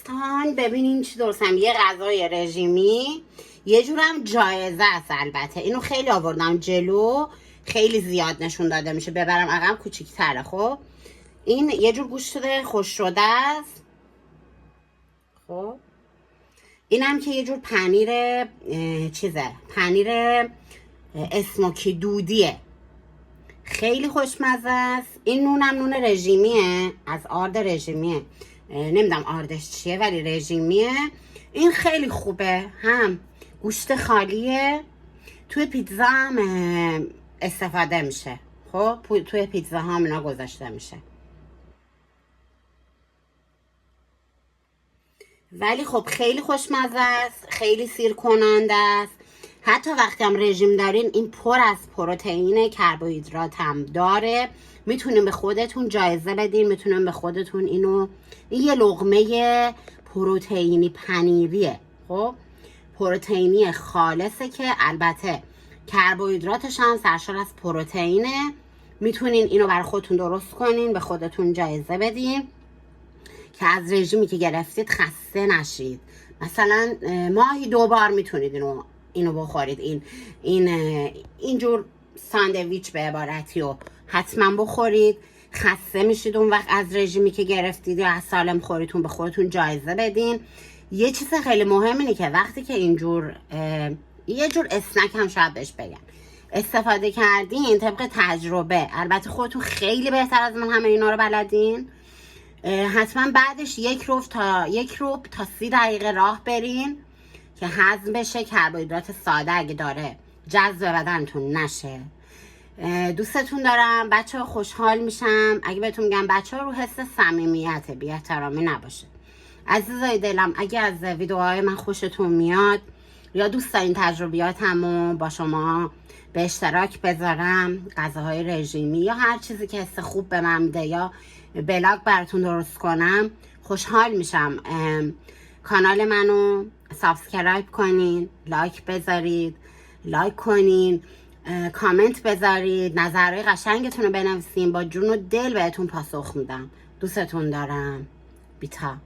دوستان ببینین چی درستم. یه غذای رژیمی، یه جورم جایزه است. البته اینو خیلی آوردم جلو، خیلی زیاد نشون داده میشه، ببرم عقب کوچیک‌تره. خب این یه جور گوشت خوش شده است. خب اینم که یه جور پنیر پنیر اسموکی دودیه، خیلی خوشمزه است. این نونم نون رژیمیه، از آرد رژیمیه، نمیدونم آردش چیه ولی رژیمیه. این خیلی خوبه، هم گوشت خالیه، توی پیتزا هم استفاده میشه. خب توی پیتزا هم اینا گذاشته میشه، ولی خب خیلی خوشمزه است، خیلی سیر کننده است. حتی وقتی هم رژیم دارین این پر از پروتئین، کربوهیدرات هم داره. میتونین به خودتون جایزه بدین، میتونین به خودتون این یه لقمه پروتئینی پنیریه. خب پروتئینی خالصه که البته کربوهیدراتش هم سرشار از پروتئینه. میتونین اینو برای خودتون درست کنین، به خودتون جایزه بدین که از رژیمی که گرفتید خسته نشید. مثلا ماهی 2 بار میتونید اینو بخورید. اینجور ساندویچ به عبارتی رو حتما بخورید، خسته میشید اون وقت از رژیمی که گرفتید یا از سالم خوریتون. به خودتون جایزه بدین. یه چیز خیلی مهم اینه که وقتی که اینجور یه جور اسنک هم شاید بهش بگن استفاده کردین، طبق تجربه، البته خودتون خیلی بهتر از من همه اینا رو بلدین، حتما بعدش یک رو تا 30 دقیقه راه برین که هضم بشه، کربوهیدرات ساده اگه داره جذب بدنتون نشه. دوستتون دارم بچه ها، خوشحال میشم اگه بهتون میگم بچه ها رو حس صمیمیت، بی احترامی نباشه. عزیزای دلم، اگه از ویدیوهای من خوشتون میاد یا دوست دارین تجربیاتمو با شما به اشتراک بذارم، غذاهای رژیمی یا هر چیزی که حس خوب به من میده، یا بلاگ براتون درست کنم، خوشحال میشم. کانال منو سابسکرایب کنین، لایک بذارید، لایک کنین، کامنت بذارید، نظرهای قشنگتون رو بنویسین. با جون و دل بهتون پاسخ میدم. دوستتون دارم. بیتا.